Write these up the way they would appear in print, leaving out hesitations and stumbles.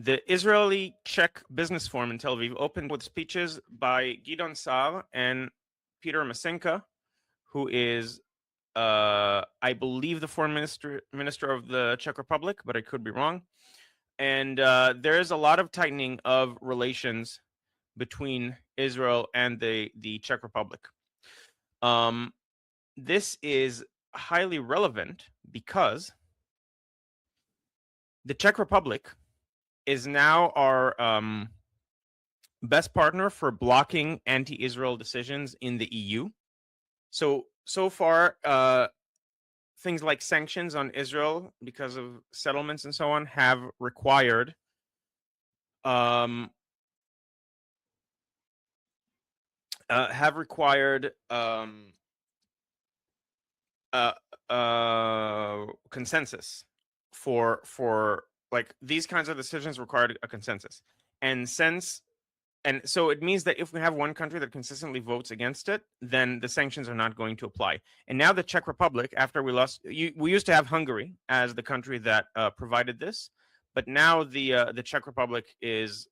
The Israeli-Czech Business Forum in Tel Aviv opened with speeches by Gidon Saar and Peter Masenka, who is, I believe, the foreign minister of the Czech Republic, but I could be wrong. And there is a lot of tightening of relations between Israel and the Czech Republic. This is highly relevant because the Czech Republic is now our best partner for blocking anti-Israel decisions in the EU. So far, things like sanctions on Israel because of settlements and so on have required consensus for like these kinds of decisions required a consensus, and so it means that if we have one country that consistently votes against it, then the sanctions are not going to apply. And now the Czech Republic, after we lost, we used to have Hungary as the country that provided this, but now the Czech Republic is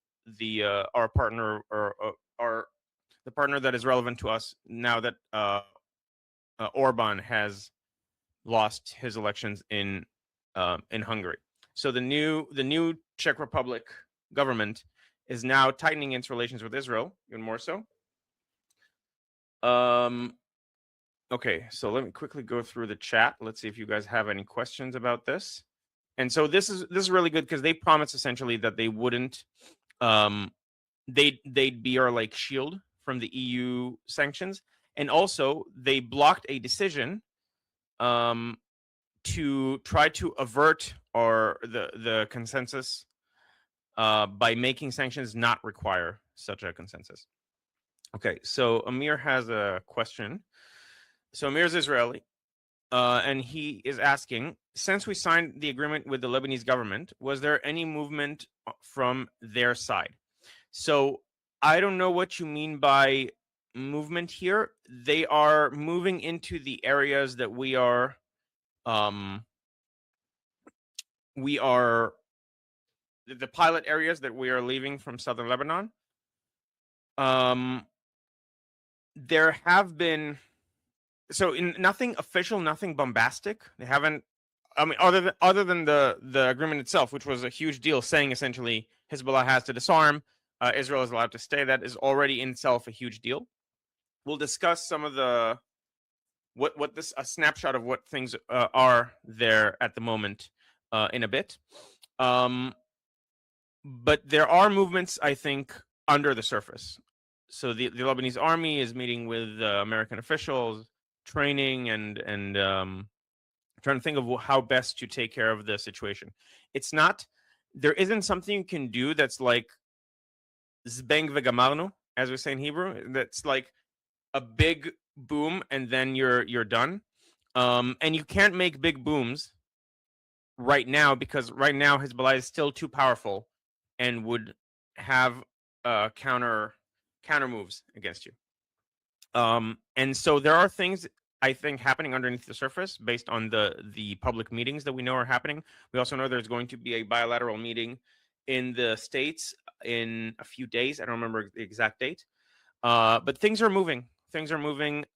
our partner, or the partner that is relevant to us now that Orban has lost his elections in Hungary. So the new Czech Republic government is now tightening its relations with Israel even more so. Okay, so let me quickly go through the chat. Let's see if you guys have any questions about this. And so this is really good because they promised essentially that they wouldn't they'd be our like shield from the EU sanctions, and also they blocked a decision to try to avert the consensus by making sanctions not require such a consensus. Okay, so Amir has a question. So Amir is Israeli, and he is asking, since we signed the agreement with the Lebanese government, was there any movement from their side? So I don't know what you mean by movement here. They are moving into the areas that we are the pilot areas that we are leaving from southern Lebanon. There have been, nothing official, nothing bombastic. They haven't, I mean, other than the agreement itself, which was a huge deal, saying essentially Hezbollah has to disarm, Israel is allowed to stay. That is already in itself a huge deal. We'll discuss some of a snapshot of what things are there at the moment in a bit. But there are movements, I think, under the surface. So the Lebanese army is meeting with American officials, training and trying to think of how best to take care of the situation. There isn't something you can do that's like zbeng vegamarnu, as we say in Hebrew. That's like a big boom and then you're done. And you can't make big booms right now because right now Hezbollah is still too powerful and would have counter moves against you. And so there are things I think happening underneath the surface based on the public meetings that we know are happening. We also know there's going to be a bilateral meeting in the States in a few days. I don't remember the exact date, but things are moving. Things are moving,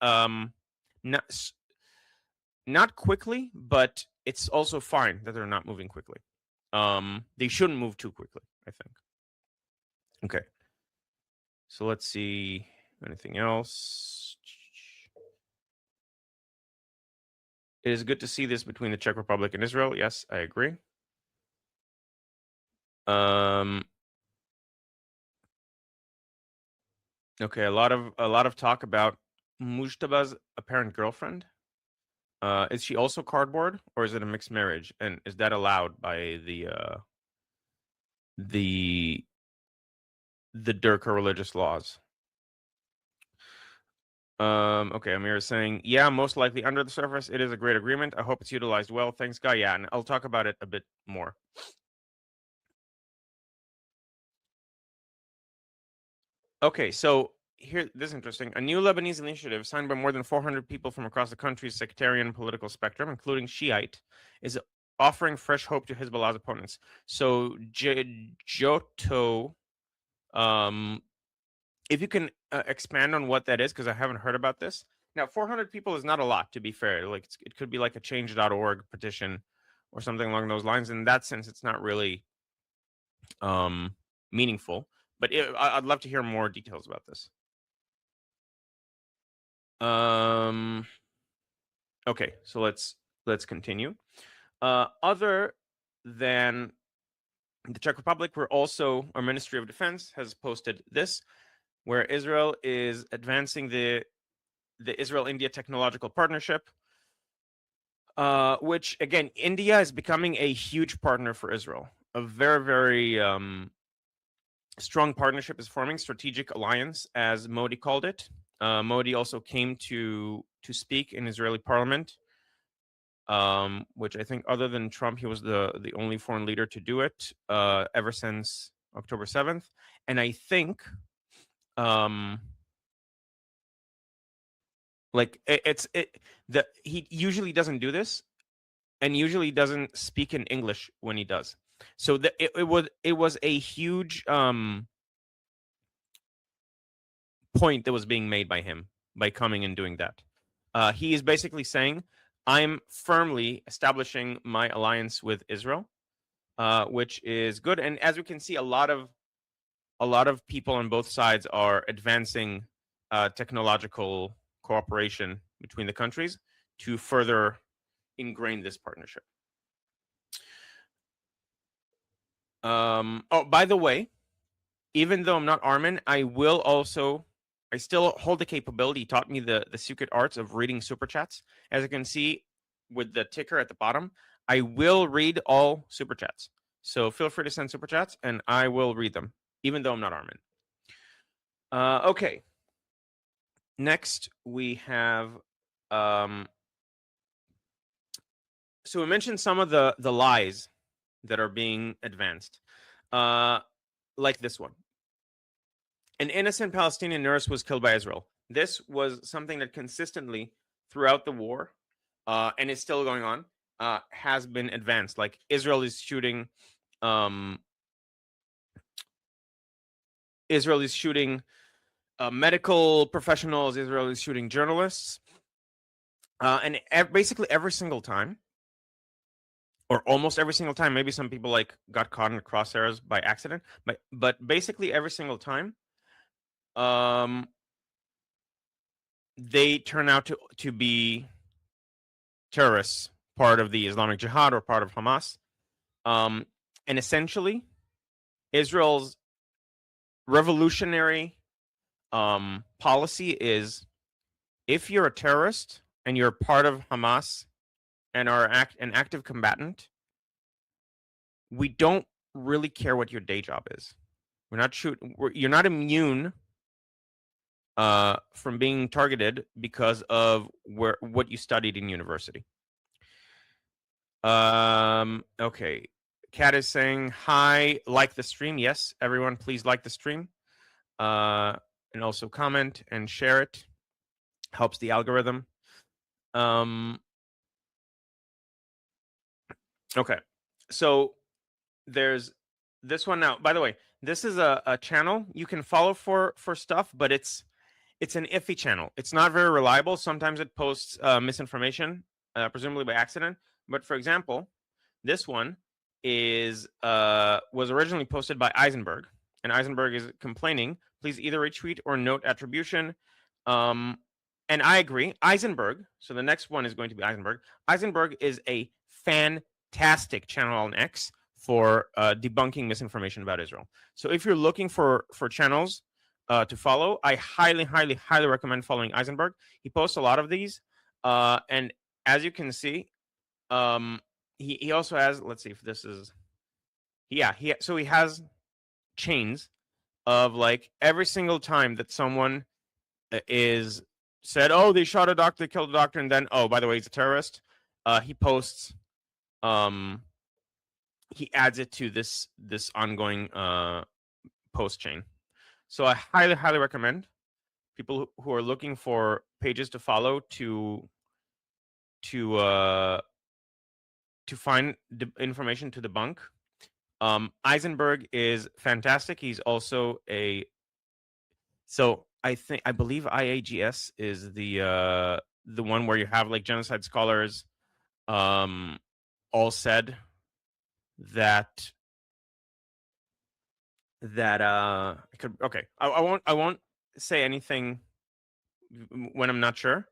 not quickly, but it's also fine that they're not moving quickly. They shouldn't move too quickly, I think. Okay. So let's see anything else. It is good to see this between the Czech Republic and Israel. Yes, I agree. Okay, a lot of talk about Mujtaba's apparent girlfriend. Is she also cardboard, or is it a mixed marriage? And is that allowed by the Durkheim religious laws? Okay, Amir is saying, yeah, most likely under the surface, it is a great agreement. I hope it's utilized well. Thanks, Guy. Yeah, and I'll talk about it a bit more. Okay, so here, this is interesting. A new Lebanese initiative signed by more than 400 people from across the country's sectarian political spectrum, including Shiite, is offering fresh hope to Hezbollah's opponents. So Joto, if you can expand on what that is, because I haven't heard about this. Now, 400 people is not a lot, to be fair. Like it could be like a change.org petition or something along those lines. In that sense, it's not really meaningful. But I'd love to hear more details about this. Okay, so let's continue. Other than the Czech Republic, our Ministry of Defense has posted this, where Israel is advancing the Israel-India technological partnership, which again, India is becoming a huge partner for Israel. A very, very strong partnership is forming, strategic alliance, as Modi called it. Modi also came to speak in Israeli parliament, which I think, other than Trump, he was the only foreign leader to do it ever since October 7th. And I think he usually doesn't do this, and usually doesn't speak in English when he does. So it was a huge point that was being made by him by coming and doing that. He is basically saying, I'm firmly establishing my alliance with Israel, which is good. And as we can see, a lot of people on both sides are advancing technological cooperation between the countries to further ingrain this partnership. Oh, by the way, even though I'm not Armin, I still hold the capability. He taught me the secret arts of reading super chats. As you can see with the ticker at the bottom, I will read all super chats. So feel free to send super chats and I will read them, even though I'm not Armin. Okay. Next, we have so we mentioned some of the lies that are being advanced, like this one. An innocent Palestinian nurse was killed by Israel. This was something that consistently throughout the war, and is still going on, has been advanced. Like Israel is shooting medical professionals. Israel is shooting journalists, and basically every single time, or almost every single time, maybe some people got caught in the crosshairs by accident, but basically every single time, they turn out to be terrorists, part of the Islamic Jihad or part of Hamas. And essentially, Israel's revolutionary policy is, if you're a terrorist and you're part of Hamas and are an active combatant, we don't really care what your day job is. You're not immune from being targeted because of what you studied in university. Okay. Kat is saying, hi, like the stream. Yes, everyone, please like the stream. And also comment and share it. Helps the algorithm. Okay. So there's this one now. By the way, this is a channel you can follow for stuff, but it's an iffy channel. It's not very reliable. Sometimes it posts misinformation, presumably by accident. But for example, this one was originally posted by Eisenberg, and Eisenberg is complaining, please either retweet or note attribution. And I agree. Eisenberg, so the next one is going to be Eisenberg. Eisenberg is a fantastic channel on X for debunking misinformation about Israel. So if you're looking for channels to follow, I highly, highly, highly recommend following Eisenberg. He posts a lot of these, and as you can see, he also has. Let's see if this is. Yeah, so he has chains of every single time that someone is said, oh, they shot a doctor, they killed a doctor, and then, oh, by the way, he's a terrorist. He posts. He adds it to this ongoing post chain. So I highly, highly recommend people who are looking for pages to follow to to find information to debunk. Eisenberg is fantastic. He's also a I believe IAGS is the one where you have like genocide scholars all said that I could I won't say anything when I'm not sure.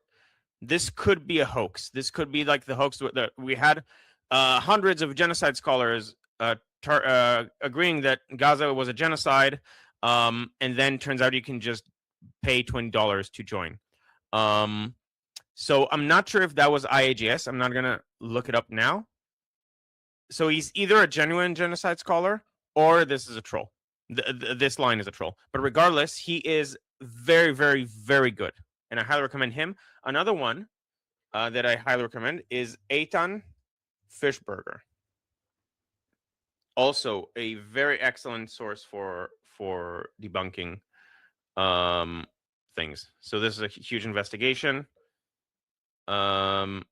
This could be a hoax. This could be like the hoax that we had hundreds of genocide scholars agreeing that Gaza was a genocide, and then turns out you can just pay $20 to join. So I'm not sure if that was IAGS. I'm not gonna look it up now. So he's either a genuine genocide scholar or this is a troll. This line is a troll. But regardless, he is very, very, very good, and I highly recommend him. Another one that I highly recommend is Eitan Fishburger. Also, a very excellent source for debunking things. So this is a huge investigation. Clash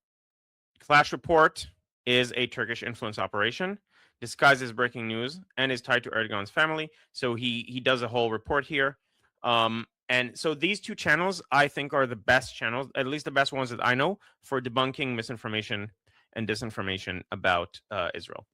Report is a Turkish influence operation disguised as breaking news and is tied to Erdogan's family. So he does a whole report here. And so these two channels, I think, are the best channels, at least the best ones that I know, for debunking misinformation and disinformation about Israel.